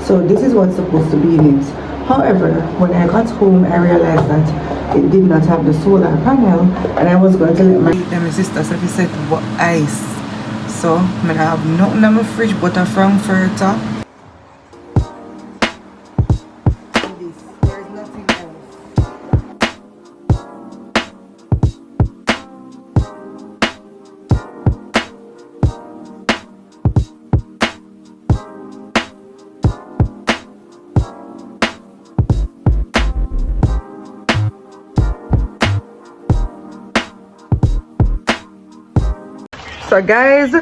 So this is what's supposed to be in it. However, when I got home, I realized that it did not have the solar panel, and I was going to let my sister set ice. So I have nothing in my fridge but a frankfurter. So guys,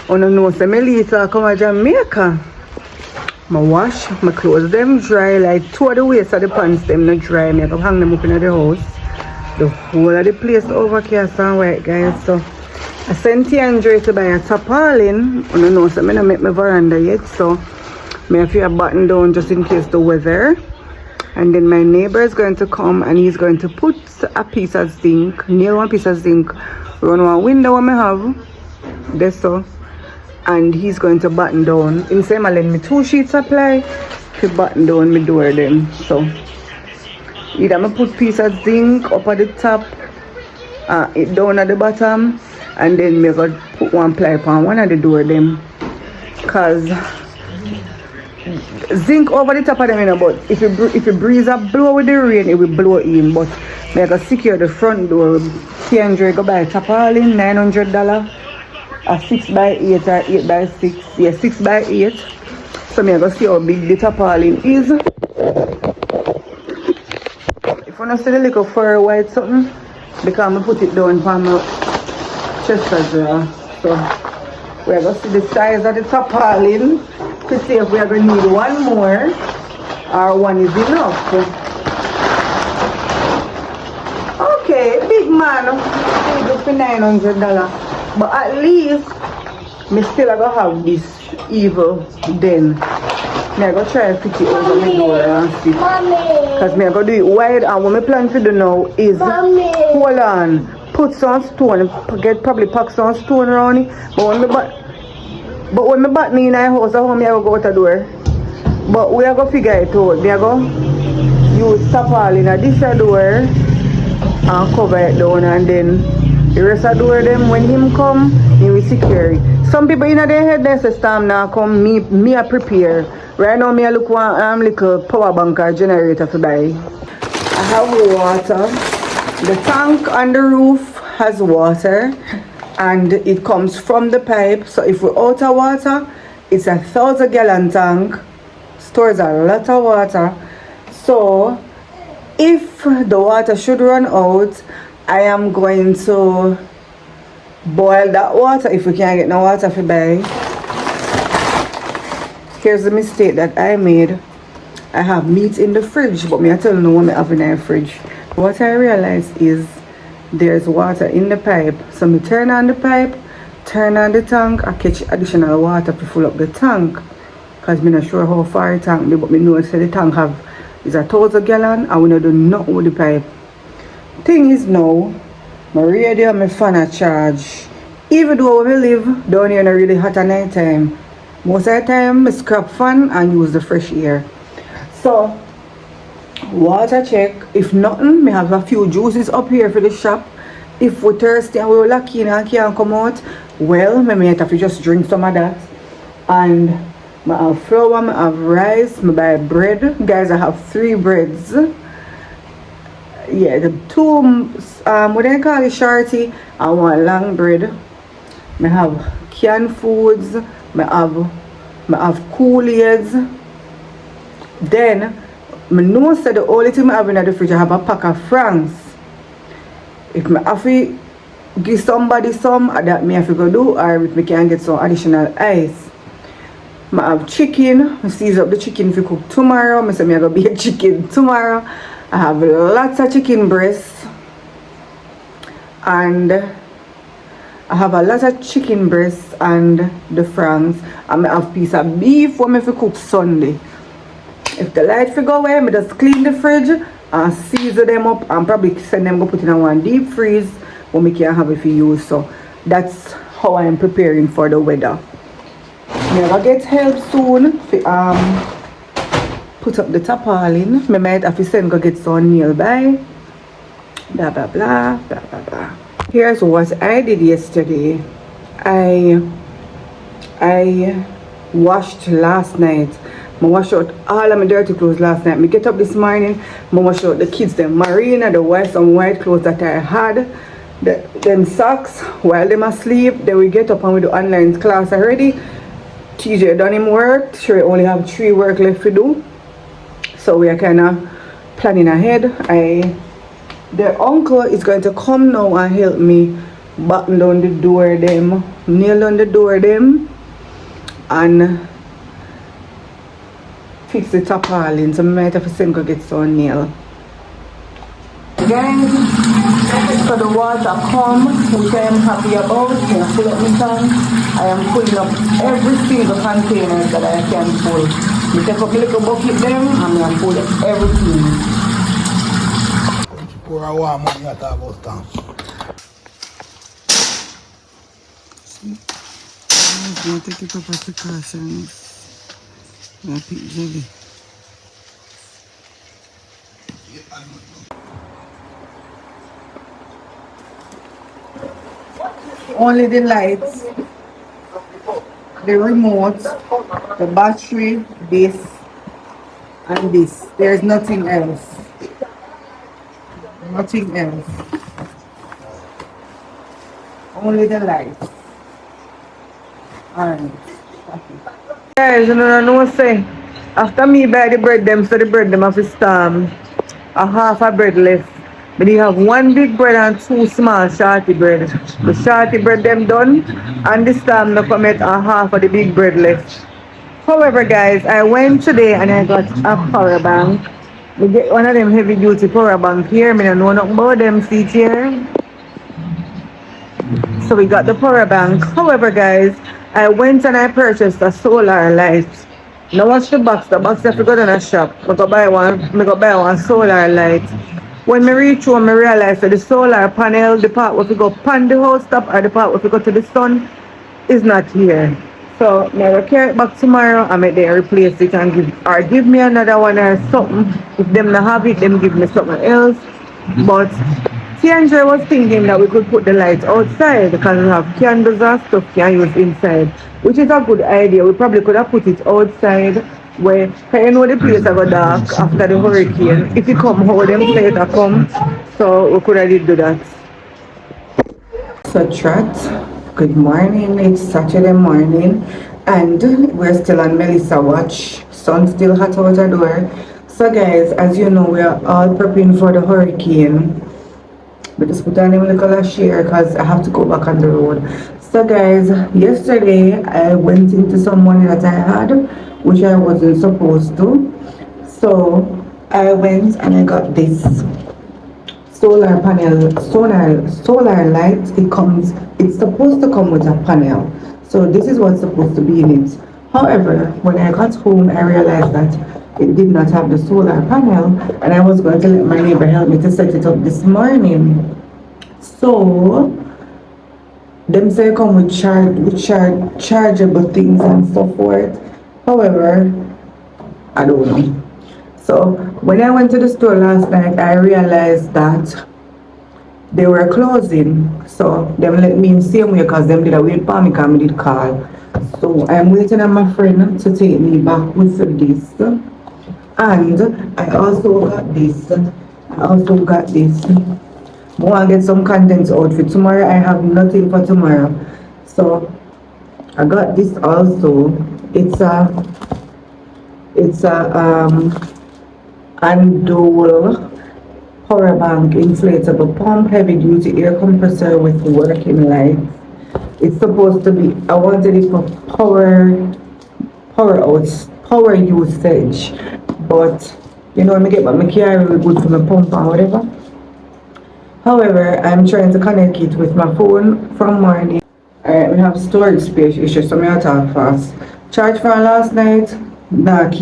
wanna know say Mellisa come to Jamaica. I wash my clothes them dry, like two of the waist of the pants them not dry. I go hang them up in the house. The whole of the place over here so white guys. So I sent Andre to buy a tarpaulin. Wanna know so I don't make my veranda yet, so I have to button down just in case the weather. And then my neighbor is going to come and he's going to put a piece of zinc, nail one piece of zinc, run one window I have this so, and he's going to button down. Instead I lend me 2 sheets of ply to button down my door then. So either I put piece of zinc up at the top, it down at the bottom, and then I go put one ply on one of the door them, cause zinc over the top of them, you know, but if you breeze up blow with the rain, it will blow in. But I gotta secure the front door. Kendra go buy tarpaulin, $900, a 6x8 or 8x6, yeah, 6x8. So I gotta see how big the tarpaulin is. If you want to see the little fur white something, because I put it down for my chest drawer. So we're gonna see the size of the tarpaulin to see if we are going to need one more or one is enough. Okay, big man, it's for $900, but at least me still gonna have this evil then. I go try to fit it over my door and see. Because I go do it wide, and what I plan to do now is hold on, put some stone, probably pack some stone around it, but when I button in my house, I will go out the door. But we are going to figure it out. We are going to use tarpaulin at this door and cover it down, and then the rest of the door them, when him come, he will secure it. Some people in their head, they say storm now come, me I prepare. Right now, me I look one little power bank or generator to buy. I have water. The tank on the roof has water, and it comes from the pipe. So if we're out of water, it's a 1,000-gallon tank, stores a lot of water. So if the water should run out, I am going to boil that water if we can't get no water to buy. Here's the mistake that I made. I have meat in the fridge, but me I tell you no what I have in the fridge. What I realized is there's water in the pipe, so me turn on the pipe, turn on the tank, I catch additional water to fill up the tank, because me not sure how far the tank be, but me know that the tank is a 1,000 gallon and we don't do nothing with the pipe. Thing is now, my radio, my fan are charged. Even though we live down here in a really hot at night time, most of the time I scrap fan and use the fresh air. So water check. If nothing, we have a few juices up here for the shop. If we're thirsty and we're lucky and can't come out, well, we might have to just drink some of that. And I have flour, I have rice, I buy bread. Guys, I have 3 breads. Yeah, the 2, what do I call it, shorty, and 1 long bread. I have canned foods, I have Kool-Aids. Then I know that the only thing I have in the fridge, I have a pack of francs. If I have to give somebody some, that I have to go do, or if I can get some additional ice. I have chicken. I season up the chicken for cook tomorrow. I say I go bake chicken tomorrow. I have lots of chicken breasts. And I have a lot of chicken breasts and the franks. And I have a piece of beef for me to cook Sunday. If the light go away, I just clean the fridge and season them up and probably send them go put in one deep freeze when we can have it for use. So that's how I am preparing for the weather. I'm gonna get help soon for put up the tarpaulin. Me might have to send go get some nail by. Blah blah blah blah blah blah. Here's what I did yesterday. I washed last night. I washed out all of my dirty clothes last night. I get up this morning, I wash out the kids, the Marina, the white, some white clothes that I had, them socks while them asleep. Then we get up and we do online class already. TJ done him work. Sure, only have 3 work left to do. So we are kind of planning ahead. Their uncle is going to come now and help me button down the door them, nail down the door them, and fix the tarpaulin. So I might have to send go get some nail. Guys, so the water come, which I am happy about. I pull up my tank. I am pulling up every single container that I can pull. I take up a little bucket them and I pull everything. Pour a warm money at about time. I'm going to take it up as precautions. I'm going to pick jelly. Only the lights, the remote, the battery, this, and this. There's nothing else. Nothing else. Only the lights. Alright. Guys, you know what I say? After me buy the bread them, so the bread them have to storm. A half a bread left. But you have 1 big bread and 2 small shorty bread. The shorty bread them done, and this time I come at a half of the big bread left. However, guys, I went today and I got a power bank. We get one of them heavy duty power bank here. I don't know nothing about them seat here. So we got the power bank. However, guys, I went and I purchased a solar light. Now watch the box. The box have to go to the shop. I go buy one solar light. When I reach home, I realized that the solar panel, the part where we go pan the house top or the part where we go to the sun, is not here. So I will carry it back tomorrow and make them replace it and give me another one or something. If them not have it, them give me something else. But TNJ was thinking that we could put the lights outside because we have candles and stuff can use inside, which is a good idea. We probably could have put it outside where you know the place I go dark after the hurricane. If you come how them say it come, so we could have did do that. So Trot, good morning. It's Saturday morning and we're still on Mellisa watch. Sun still hot out the door. So guys, as you know, we are all prepping for the hurricane. But just put on a little share because I have to go back on the road. So guys, yesterday I went into some money that I had, which I wasn't supposed to. So I went and I got this solar panel, solar light. It's supposed to come with a panel. So this is what's supposed to be in it. However, when I got home, I realized that it did not have the solar panel, and I was going to let my neighbor help me to set it up this morning. So them say come with chargeable things and so forth. However, I don't know. So when I went to the store last night, I realized that they were closing. So them let me in same way because them did a wait for me because I did call. So I'm waiting on my friend to take me back with this. And I also got this. I want to get some contents out for tomorrow. I have nothing for tomorrow. So I got this also. It's a Andol power bank inflatable pump heavy duty air compressor with working lights. It's supposed to be, I wanted it for power usage, but you know, I get my carry good for my pump or whatever. However, I'm trying to connect it with my phone from morning. Alright, we have storage space issues, so I talk fast. Charge from last night, but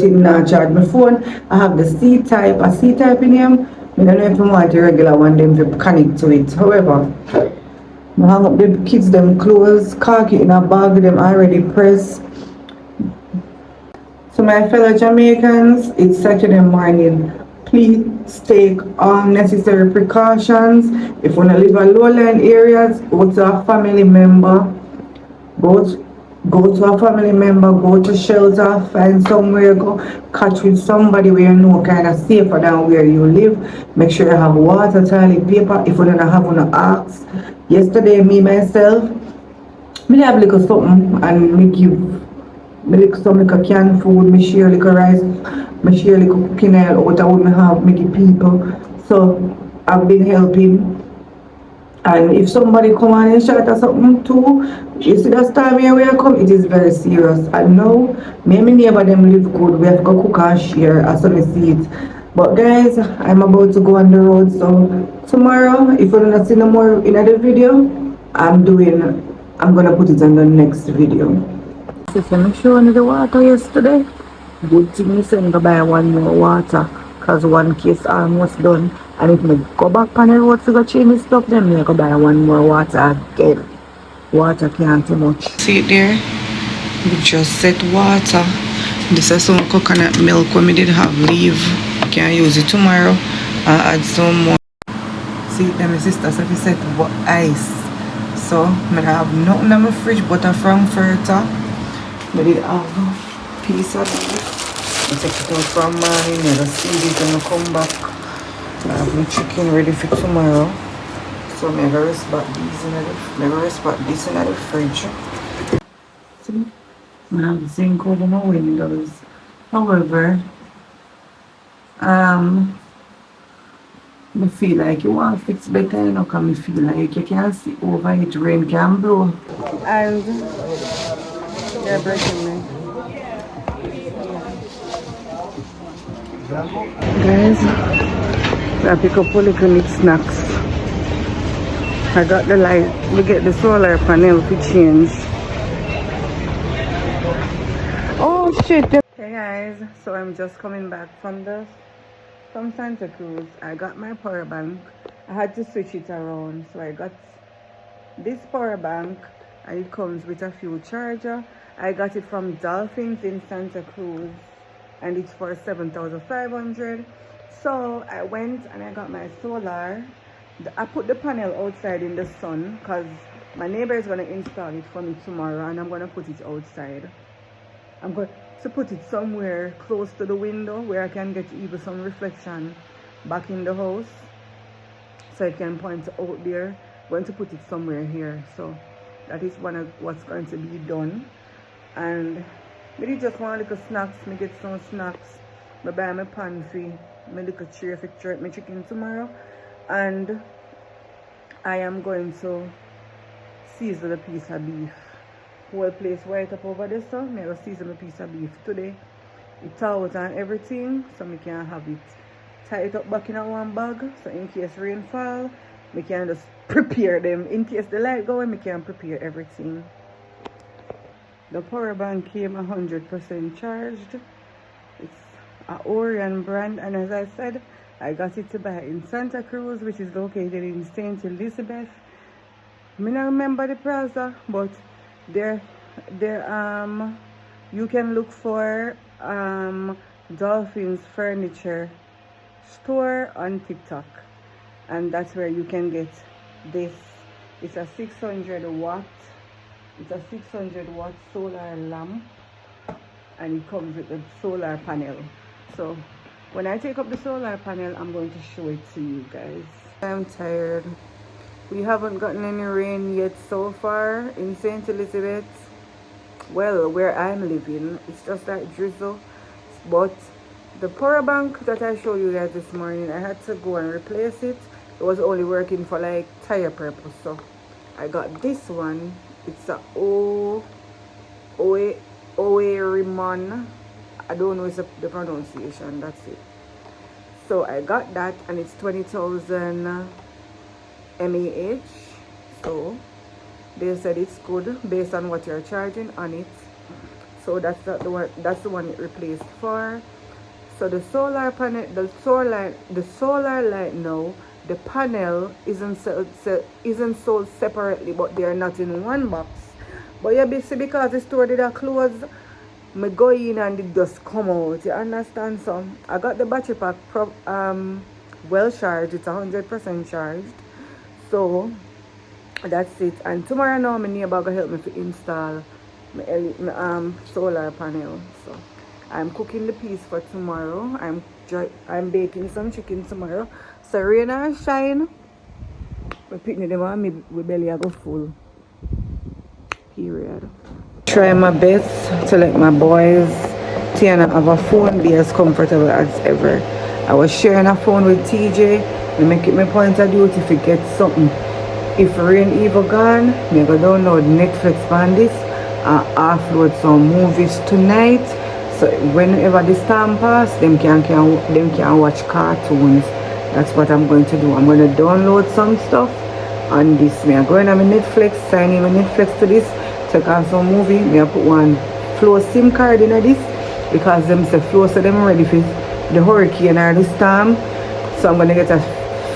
it not charge my phone. I have the C-type, a C-type in here. I don't know if I want the regular one them to connect to it. However, I hang up the kids them clothes, khaki in a bag, them already pressed. To my fellow Jamaicans, it's Saturday morning. Please take all necessary precautions. If you want to live in low-lying areas, go to a family member. Go to, go to a family member, go to shelter, find somewhere, go catch with somebody where you know kind of safer than where you live. Make sure you have water, toilet paper. If you don't have one, ask. Yesterday, me myself, me have little something and me give me like some like a canned food, me share like a rice, me share like a cooking oil out of what me have, me give people. So I've been helping. And if somebody come and shot or something too, you see that time here where I come, it is very serious. And now, me and my neighbor them live good. We have to go cook and share as I see it. But guys, I'm about to go on the road. So tomorrow, if you don't see no more in the video, I'm gonna put it on the next video. Sister, I showed you the water yesterday. Good thing me say go buy one more water, cause one case almost done. And if me go back on the road to go change the stuff, then me go buy one more water again. Water can't too much. See it there? We just set water. This is some coconut milk when we did have leave. Can use it tomorrow and add some more. See it there, my sister said we set ice. So I have nothing in my fridge but a frankfurter. I did have a piece of beef. I take it out from morning, I just see it and I come back. I have my chicken ready for tomorrow. So I'm going to rest back this in the fridge. See? I have zinc over my windows. However, I feel like you want to fix better, you know, because I feel like you can see over it, rain can blow. And they're breaking me. Guys, I pick up all the little snacks. I got the light, we get the solar panel to change. Oh shit! Hey guys, so I'm just coming back from Santa Cruz. I got my power bank. I had to switch it around, so I got this power bank and it comes with a fuel charger. I got it from Dolphins in Santa Cruz and it's for 7,500. So I went and I got my solar. I put the panel outside in the sun because my neighbor is going to install it for me tomorrow and I'm going to put it outside. I'm going to put it somewhere close to the window where I can get even some reflection back in the house, so I can point out there. I'm going to put it somewhere here. So that is one of what's going to be done. And maybe just want little snacks. Me get some snacks. I buy my pan free. My little tray for church my chicken tomorrow. And I am going to season a piece of beef. Whole place right up over there, so I will season a piece of beef today. It's out and everything, so I can have it. Tie it up back in a one bag, so in case rain fall, I can just prepare them. In case the light go, I can prepare everything. The power bank came 100% charged. It's an Orion brand, and as I said, I got it to buy in Santa Cruz, which is located in St. Elizabeth. I don't remember the price, but there you can look for Dolphins Furniture Store on TikTok, and that's where you can get this. It's a 600 watt solar lamp, and it comes with a solar panel. So when I take up the solar panel, I'm going to show it to you guys. I'm tired. We haven't gotten any rain yet so far in St. Elizabeth. Well, where I'm living, it's just like drizzle. But the power bank that I showed you guys this morning, I had to go and replace it. It was only working for like tire purpose. So I got this one. It's a Oerimon. I don't know the pronunciation. That's it. So I got that, and it's 20,000 mAh. So they said it's good based on what you're charging on it. So that's the one it replaced for. So the solar panel, the solar light now, the panel isn't sold separately, but they are not in one box. But yeah, basically because the store did a close, me go in and it just come out. You understand? So I got the battery pack well charged. It's 100% charged. So that's it. And tomorrow now my neighbor gonna help me to install my solar panel. So I'm cooking the piece for tomorrow. I'm baking some chicken tomorrow. So rain or shine, my picnic them on me belly I go full. Period. Try my best to let my boys Tiana have a phone be as comfortable as ever. I was sharing a phone with TJ. I make it my point of duty to get something. If rain ever gone, me go download Netflix on this and upload some movies tonight. So whenever the storm pass, them can watch cartoons. That's what I'm going to do. I'm going to download some stuff on this. Me I going on my Netflix, sign in my Netflix to this, take off some movie. Me I put one flow SIM card in this because them say flow, so them ready for the hurricane or the storm. So I'm going to get a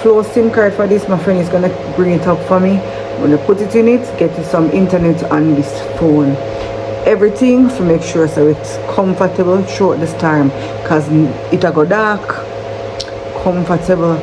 flow SIM card for this. My friend is going to bring it up for me. I'm going to put it in it, get some internet on this phone. Everything to make sure so it's comfortable throughout this time because it go dark. Comfortable